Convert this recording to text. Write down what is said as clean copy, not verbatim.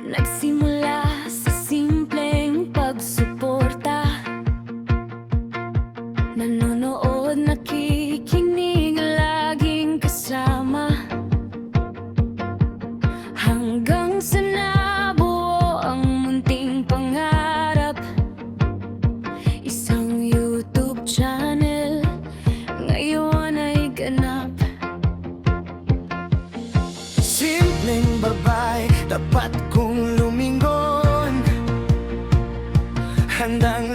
Nagsimula sa simpleng pagsuporta, nanonood, nakikinig, laging kasama, hanggang sa nabuo ang munting pangarap. Isang YouTube channel ngayon ay ganap. Simpleng babae, dapat kong lumingon, handang